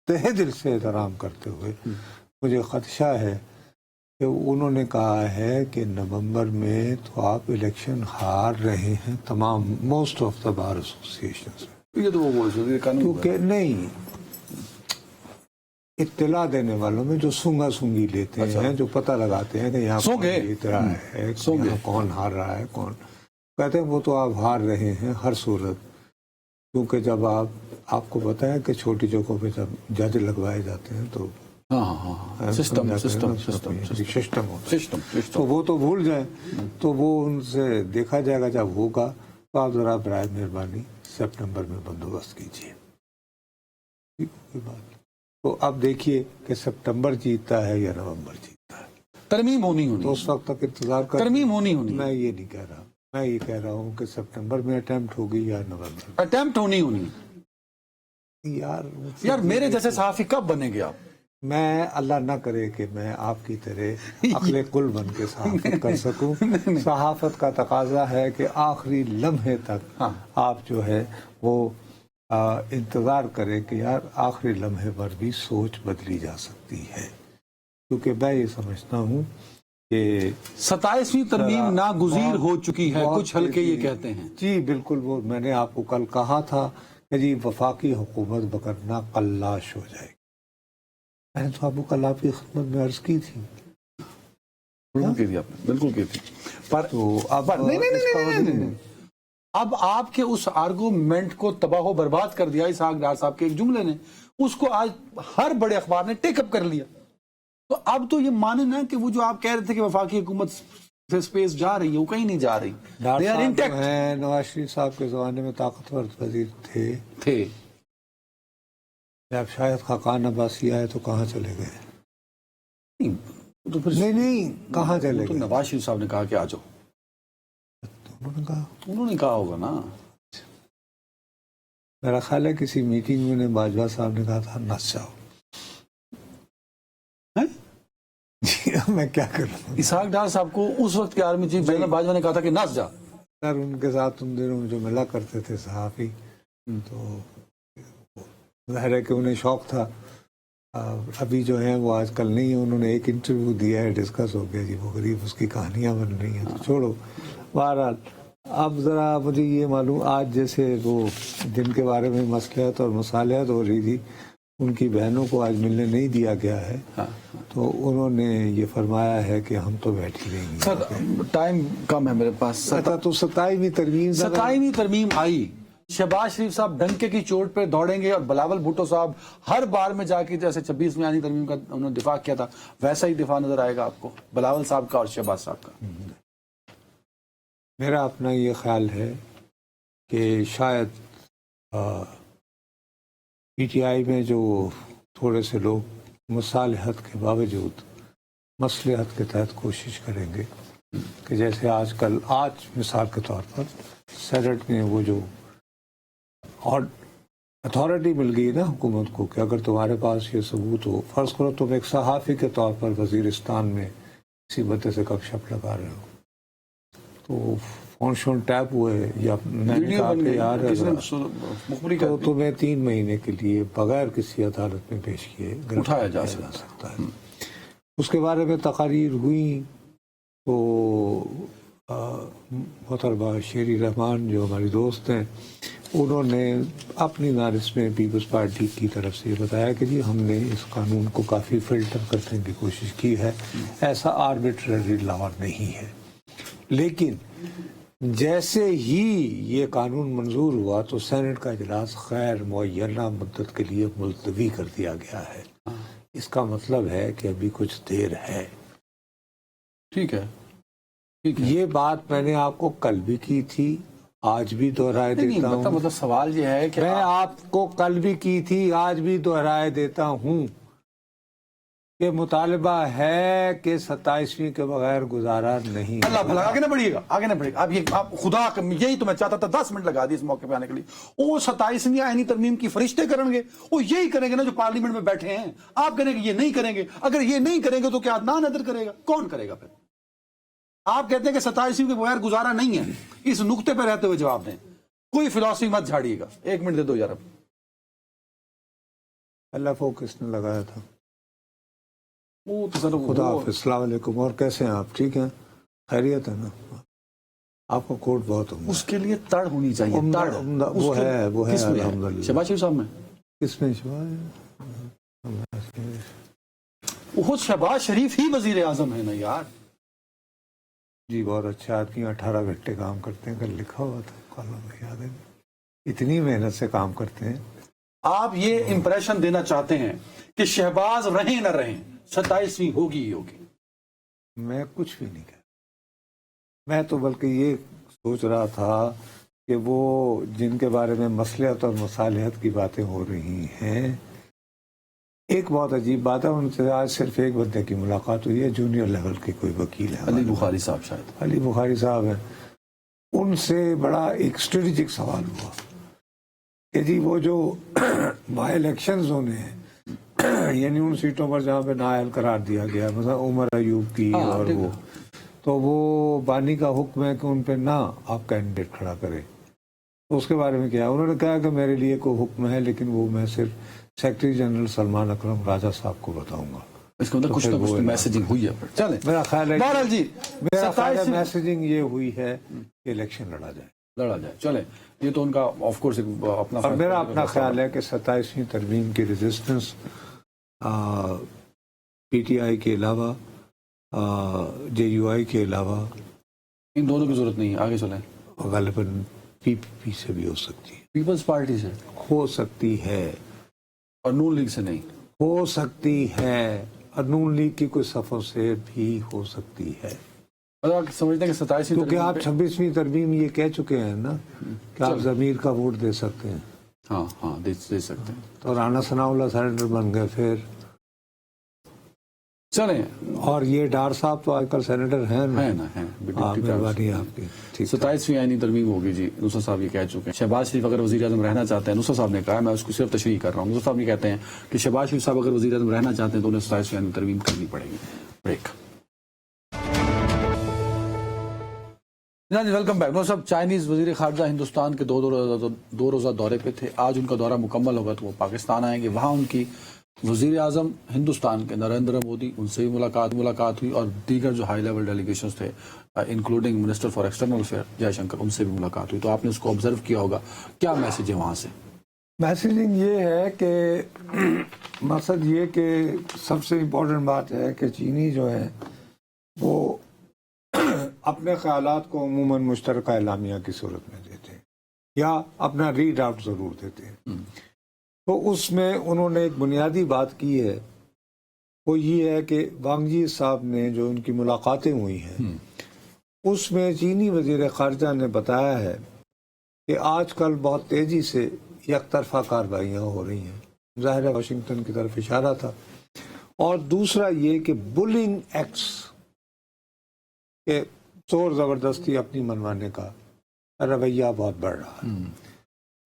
तहे दिल से एहतराम करते हुए मुझे खदशा है कि उन्होंने कहा है कि नवंबर में तो आप इलेक्शन हार रहे हैं तमाम most of the bar association. ये तो वो क्योंकि नहीं, इत्तला देने वालों में जो सूंगा सूंगी लेते हैं, जो पता लगाते हैं कि यहाँ जीत रहा है, यहाँ कौन हार रहा है, कौन, कहते हैं वो तो आप हार रहे हैं हर सूरत। क्योंकि जब आपको पता है कि छोटी जगहों पे जब जज लगवाए जाते हैं तो सिस्टम होता है, तो वो तो भूल जाए, तो वो उनसे देखा जाएगा जब होगा। तो आप जरा बराए मेहरबानी सितंबर में बंदोबस्त कीजिए। तो अब देखिए कि सितंबर जीतता है या नवंबर जीतता है। तरमीम होनी तो उस वक्त तक इंतजार कर, तरमीम होनी मैं ये नहीं कह रहा, मैं ये कह रहा हूँ कि सितंबर में अटेम्प्ट होगी या नवंबर। अटेम्प्ट होनी یار میرے جیسے صحافی کب بنیں گے آپ؟ میں اللہ نہ کرے کہ میں آپ کی طرح عقل کل بن کے صحافت کر سکوں. صحافت کا تقاضا ہے کہ آخری لمحے تک آپ جو ہے وہ انتظار کریں کہ یار آخری لمحے پر بھی سوچ بدلی جا سکتی ہے. کیونکہ میں یہ سمجھتا ہوں کہ 27ویں ترمیم ناگزیر ہو چکی ہے، کچھ حلقے یہ کہتے ہیں. جی بالکل، وہ میں نے آپ کو کل کہا تھا کہ جی وفاقی حکومت بکرنا قلاش ہو جائے گی. میں نے تو آپ کو کل آپ کی خدمت میں عرض کی تھی. بالکل کی تھی آپ نے، بالکل کی تھی. پر تو اب نہیں، اب آپ کے اس آرگومنٹ کو تباہ و برباد کر دیا اسحاق ڈار صاحب کے ایک جملے نے. اس کو آج ہر بڑے اخبار نے ٹیک اپ کر لیا. تو اب تو یہ مانے نا کہ وہ جو آپ کہہ رہے تھے کہ وفاقی حکومت سے سپیس جا رہی ہے، وہ کہیں نہیں جا رہی. ڈار صاحب ہیں نواز شریف صاحب کے زمانے میں طاقتور وزیر تھے. جب شاید خاقان عباسی آئے تو کہاں چلے گئے؟ نہیں کہاں چلے تو گئے؟ نواز شریف صاحب نے کہا کہ آ جاؤ. انہوں نے کہا ہوگا نا. میرا خیال ہے کسی میٹنگ میں باجوہ صاحب نے کہا تھا نس جاؤ. میں کیا کروں؟ اسحاق ڈار صاحب کو اس وقت کے آرمی چیف جنرل باجوہ نے کہا تھا کہ نس جا. سر ان کے ساتھ ان دنوں میں جو ملا کرتے تھے صحافی، تو ظاہر ہے کہ انہیں شوق تھا. ابھی جو ہیں وہ آج کل نہیں ہے. انہوں نے ایک انٹرویو دیا ہے، ڈسکس ہو گیا جی، وہ غریب اس کی کہانیاں بن رہی ہیں. تو چھوڑو. بہرحال اب ذرا مجھے یہ معلوم، آج جیسے وہ جن کے بارے میں مصلحت اور مصالحت ہو رہی تھی، ان کی بہنوں کو آج ملنے نہیں دیا گیا ہے، تو انہوں نے یہ فرمایا ہے کہ ہم تو بیٹھ ہی رہیں گے. سر ٹائم کم ہے میرے پاس. اچھا، تو 27ویں ترمیم آئی. شہباز شریف صاحب ڈنکے کی چوٹ پہ دوڑیں گے، اور بلاول بھٹو صاحب ہر بار میں جا کے جیسے 26ویں آئینی ترمیم کا انہوں نے دفاع کیا تھا، ویسا ہی دفاع نظر آئے گا آپ کو بلاول صاحب کا اور شہباز صاحب کا. میرا اپنا یہ خیال ہے کہ شاید پی ٹی آئی میں جو تھوڑے سے لوگ مصالحت کے باوجود مصلحت کے تحت کوشش کریں گے کہ جیسے آج مثال کے طور پر سینٹ میں وہ جو اتھارٹی مل گئی نا حکومت کو کہ اگر تمہارے پاس یہ ثبوت ہو، فرض کرو تم ایک صحافی کے طور پر وزیرستان میں کسی بندے سے گپ شپ لگا رہے ہو، تو فون شون ٹیپ ہوئے یا میں نے کہا کہ یار تو تمہیں 3 مہینے کے لیے بغیر کسی عدالت میں پیش کیے اٹھایا جا سکتا ہے. اس کے بارے میں تقاریر ہوئی تو محترمہ شیری رحمان جو ہماری دوست ہیں، انہوں نے اپنی نارس میں پیپلز پارٹی کی طرف سے یہ بتایا کہ جی ہم نے اس قانون کو کافی فلٹر کرنے کی کوشش کی ہے، ایسا آربیٹری لا نہیں ہے. لیکن جیسے ہی یہ قانون منظور ہوا تو سینٹ کا اجلاس غیر معینہ مدت کے لیے ملتوی کر دیا گیا ہے. اس کا مطلب ہے کہ ابھی کچھ دیر ہے. ٹھیک ہے. یہ بات میں نے آپ کو کل بھی کی تھی، آج بھی دہرائے دیتا ہوں. مطلب سوال یہ ہے کہ میں آپ کو کل بھی کی تھی، آج بھی دہرائے دیتا ہوں کہ مطالبہ ہے کہ 27ویں کے بغیر گزارا نہیں. اللہ بھلا آگے نہ بڑھیے گا، آگے نہ بڑھے گا. اب یہ آپ خدا یہی تو میں چاہتا تھا 10 منٹ لگا دی اس موقع پہ آنے کے لیے. وہ 27ویں آئینی ترمیم کی فرشتے کریں گے، وہ یہی کریں گے نا جو پارلیمنٹ میں بیٹھے ہیں. آپ کریں گے یہ نہیں کریں گے. اگر یہ نہیں کریں گے تو کیا عدنان حیدر کرے گا؟ کون کرے گا پھر؟ آپ کہتے ہیں کہ 27ویں کے بغیر گزارا نہیں ہے. اس نقطے پہ رہتے ہوئے جواب دیں. کوئی فلاسفی مت جھاڑیے گا. 1 منٹ دے دو یار. اب اللہ فوکس نے لگایا تھا. وہ تو سر خدا حافظ. السلام علیکم. اور کیسے ہیں آپ؟ ٹھیک ہیں، خیریت ہے نا؟ آپ کا کوٹ بہت عمدہ. اس کے لیے تڑ ہونی چاہیے. وہ ہے الحمدللہ. شہباز شریف صاحب میں کس میں وہ شہباز شریف ہی وزیر اعظم ہے نا یار. جی بہت اچھا آدمی. 18 گھنٹے کام کرتے ہیں. کل لکھا ہوا تھا کالم میں، یاد ہے؟ اتنی محنت سے کام کرتے ہیں. آپ یہ امپریشن دینا چاہتے ہیں کہ شہباز رہیں نہ رہیں 27ویں ہوگی ہی ہوگی. میں کچھ بھی نہیں کہہ رہا. میں تو بلکہ یہ سوچ رہا تھا کہ وہ جن کے بارے میں مصلحت اور مصالحت کی باتیں ہو رہی ہیں، ایک بہت عجیب بات ہے، ان سے آج صرف ایک بندے کی ملاقات ہوئی ہے، جونیئر لیول کے کوئی وکیل ہے، علی بخاری صاحب. شاید علی بخاری صاحب ہیں. ان سے بڑا ایک اسٹریٹجک سوال ہوا کہ جی وہ جو بائی الیکشنز ہونے ہیں یعنی ان سیٹوں پر جہاں پہ نااہل قرار دیا گیا مثلا عمر ایوب کی اور وہ تو وہ بانی کا حکم ہے کہ ان پہ نہ آپ کینڈیڈیٹ کھڑا کریں. تو اس کے بارے میں کیا انہوں نے کہا کہ میرے لیے کوئی حکم ہے لیکن وہ میں صرف سیکرٹری جنرل سلمان اکرم راجہ صاحب کو بتاؤں گا. اس کے اندر کچھ نہ کچھ میسجنگ ہوئی ہے. چلیں میرا خیال ہے بہرحال جی میرا خیال ہے میسجنگ یہ ہوئی ہے کہ الیکشن لڑا جائے. چلیں یہ تو ان کا آف کورس اپنا اور میرا اپنا خیال ہے کہ 27ویں ترمیم کی ریزسٹنس پی ٹی آئی کے علاوہ جے یو آئی کے علاوہ ان دونوں کی ضرورت نہیں ہے. آگے چلیں. غالباً پی پی پی سے بھی ہو سکتی ہے, پیپلز پارٹی سے ہو سکتی ہے, اور نون لیگ سے نہیں ہو سکتی ہے, اور نون لیگ کی کوئی صفوں سے بھی ہو سکتی ہے. مطلب آپ سمجھتے ہیں کہ 27ویں کیونکہ آپ 26ویں ترمیم یہ کہہ چکے ہیں نا کہ آپ ضمیر کا ووٹ دے سکتے ہیں. ہاں دے سکتے ہیں. تو رانا ثناء اللہ سینیٹر بن گئے پھر. چلیں اور یہ ڈار صاحب تو آج کل سینیٹر ہیں نا. مہربانی آپ کی. 27ویں آئینی ترمیم ہوگی جی. نصرت صاحب یہ کہہ چکے ہیں. شہباز شریف اگر وزیر اعظم رہنا چاہتے ہیں, نصرت صاحب نے کہا, میں اس کو صرف تشریح کر رہا ہوں, نصرت صاحب یہ کہتے ہیں کہ شہباز شریف صاحب اگر وزیر اعظم رہنا چاہتے ہیں تو انہیں 27ویں آئینی ترمیم کرنی پڑے گی. بریک. جی ویلکم بیک. نصرت صاحب چائنیز وزیر خارجہ ہندوستان کے دو روزہ دورے پہ تھے. آج ان کا دورہ مکمل ہوگا تو وہ پاکستان آئیں گے. وہاں ان کی وزیر اعظم ہندوستان کے نریندر مودی ان سے بھی ملاقات ہوئی, اور دیگر جو ہائی لیول ڈیلیگیشنز تھے including minister for external affair Jai Shankar, ان سے بھی ملاقات ہوئی. تو آپ نے اس کو آبزرو کیا ہوگا, کیا میسج ہے وہاں سے؟ میسیجنگ یہ ہے کہ مقصد یہ کہ سب سے امپورٹنٹ بات ہے کہ چینی جو ہے وہ اپنے خیالات کو عموماً مشترکہ اعلامیہ کی صورت میں دیتے ہیں یا اپنا ریڈ آؤٹ ضرور دیتے ہیں. تو اس میں انہوں نے ایک بنیادی بات کی ہے, وہ یہ ہے کہ وانگ جی صاحب نے جو ان کی ملاقاتیں ہوئی ہیں اس میں چینی وزیر خارجہ نے بتایا ہے کہ آج کل بہت تیزی سے یک طرفہ کارروائیاں ہو رہی ہیں. ظاہر ہے واشنگٹن کی طرف اشارہ تھا. اور دوسرا یہ کہ بلنگ ایکٹس کہ زور زبردستی اپنی منوانے کا رویہ بہت بڑھ رہا ہے.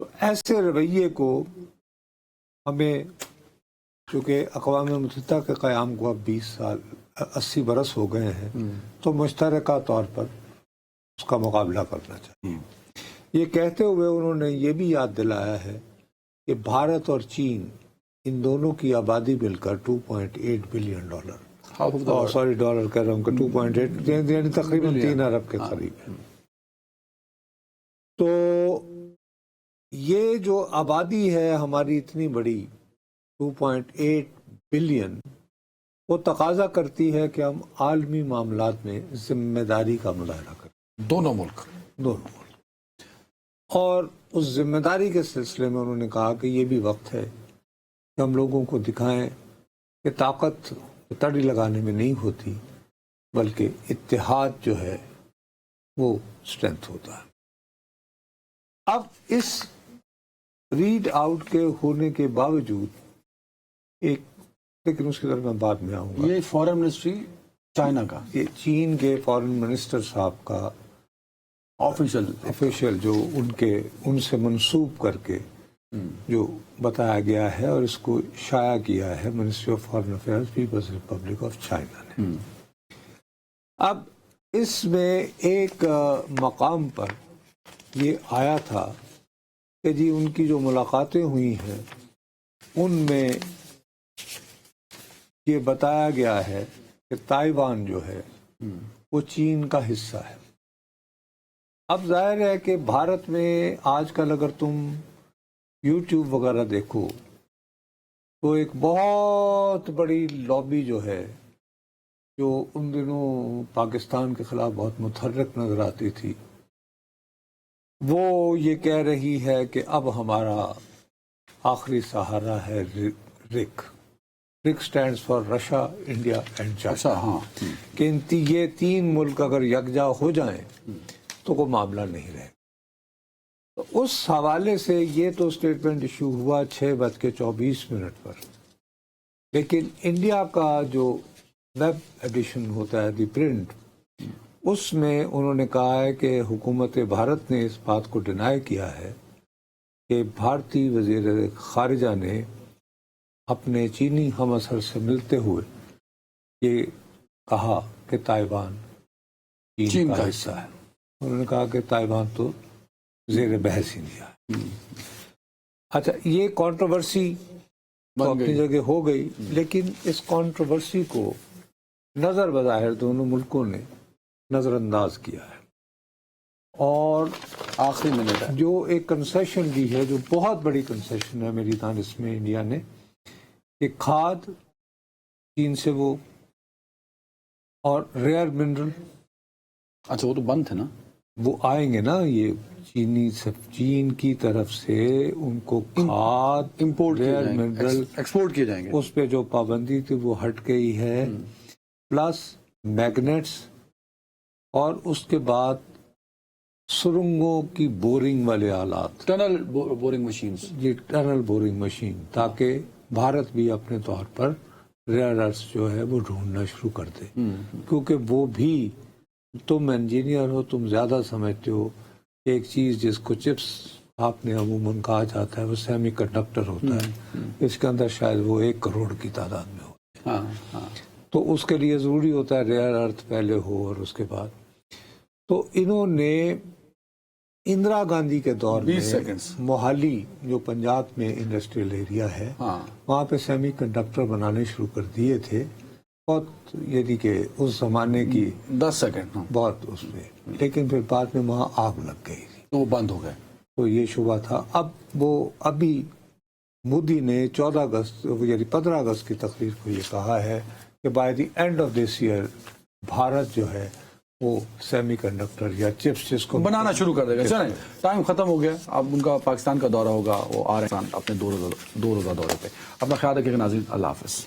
تو ایسے رویے کو ہمیں, چونکہ اقوام متحدہ کے قیام کو اب 80 برس ہو گئے ہیں, تو مشترکہ طور پر اس کا مقابلہ کرنا چاہیے. یہ کہتے ہوئے انہوں نے یہ بھی یاد دلایا ہے کہ بھارت اور چین ان دونوں کی آبادی مل کر $2.8 بلین ڈالر کہہ رہا ہوں کہ 2.8 یعنی تقریباً 3 ارب کے قریب ہے. تو یہ جو آبادی ہے ہماری اتنی بڑی 2.8 بلین, وہ تقاضا کرتی ہے کہ ہم عالمی معاملات میں ذمہ داری کا مظاہرہ کریں. دونوں ملک. اور اس ذمہ داری کے سلسلے میں انہوں نے کہا کہ یہ بھی وقت ہے کہ ہم لوگوں کو دکھائیں کہ طاقت تڑی لگانے میں نہیں ہوتی بلکہ اتحاد جو ہے وہ اسٹرینتھ ہوتا ہے. اب اس ریڈ آؤٹ کے ہونے کے باوجود لیکن اس کی طرف میں بعد میں آؤں گا. یہ فارن منسٹری چائنا کا, یہ چین کے فارن منسٹر صاحب کا آفیشل جو ان سے منسوب کر کے جو بتایا گیا ہے اور اس کو شائع کیا ہے Ministry of Foreign Affairs People's Republic of China نے. اب اس میں ایک مقام پر یہ آیا تھا کہ جی ان کی جو ملاقاتیں ہوئی ہیں ان میں یہ بتایا گیا ہے کہ تائیوان جو ہے وہ چین کا حصہ ہے. اب ظاہر ہے کہ بھارت میں آج کل اگر تم یوٹیوب وغیرہ دیکھو تو ایک بہت بڑی لابی جو ہے جو ان دنوں پاکستان کے خلاف بہت متحرک نظر آتی تھی, وہ یہ کہہ رہی ہے کہ اب ہمارا آخری سہارا ہے رک stands for Russia, India and China. کہ یہ 3 ملک اگر یکجا ہو جائیں تو کوئی معاملہ نہیں رہے. تو اس حوالے سے یہ تو اسٹیٹمنٹ ایشو ہوا 6:24 پر, لیکن انڈیا کا جو ویب ایڈیشن ہوتا ہے دی پرنٹ, اس میں انہوں نے کہا ہے کہ حکومت بھارت نے اس بات کو ڈینائی کیا ہے کہ بھارتی وزیر خارجہ نے اپنے چینی ہم اثر سے ملتے ہوئے یہ کہا کہ تائیوان چین کا حصہ ہے. انہوں نے کہا کہ تائیوان تو زیر بحث انڈیا ہے. اچھا یہ کنٹروورسی تو اپنی جگہ ہو گئی، لیکن اس کنٹروورسی کو نظر بظاہر دونوں ملکوں نے نظر انداز کیا ہے، اور آخری منٹ ہے. جو ایک کنسیشن دی ہے، جو بہت بڑی کنسیشن ہے میری دانش میں انڈیا نے، کہ کھاد چین سے وہ اور ریئر منرل اچھا وہ تو بند تھے نا، وہ آئیں گے نا. یہ چین کی طرف سے ان کو کھاد امپورٹ کیے ریئر جائیں گے، منرل ایکسپورٹ کیے جائیں گے. اس پہ جو پابندی تھی وہ ہٹ گئی ہے، پلس میگنیٹس، اور اس کے بعد سرنگوں کی بورنگ والے آلات، ٹنل بورنگ مشینز. یہ ٹنل بورنگ مشین، تاکہ بھارت بھی اپنے طور پر ریئر ارتھ جو ہے وہ ڈھونڈنا شروع کر دے. کیونکہ وہ بھی، تم انجینئر ہو، تم زیادہ سمجھتے ہو. ایک چیز جس کو چپس آپ نے عموماً کہا جاتا ہے وہ سیمی کنڈکٹر ہوتا ہے، اس کے اندر شاید وہ 1 کروڑ کی تعداد میں ہو. تو اس کے لیے ضروری ہوتا ہے ریئر ارتھ پہلے ہو، اور اس کے بعد تو انہوں نے اندرا گاندھی کے دور میں 20 سیکنڈز موہالی جو پنجاب میں انڈسٹریل ایریا ہے، وہاں پہ سیمی کنڈکٹر بنانے شروع کر دیے تھے. بہت یعنی کہ اس زمانے کی 10 سیکنڈ بہت اس میں، لیکن پھر بعد میں وہاں آگ لگ گئی تھی تو وہ بند ہو گئے. تو یہ شبہ تھا. اب وہ ابھی مودی نے 14 اگست یعنی 15 اگست کی تقریر کو یہ کہا ہے کہ by the end of this year Bharat جو ہے وہ سیمی کنڈکٹر یا چپس جس کو بنانا شروع کر دے گا. چلیں ٹائم ختم ہو گیا. اب ان کا پاکستان کا دورہ ہوگا، وہ آ رہے ہیں اپنے 2 روزہ دورے پہ. اپنا خیال رکھیے گا ناظرین. اللہ حافظ.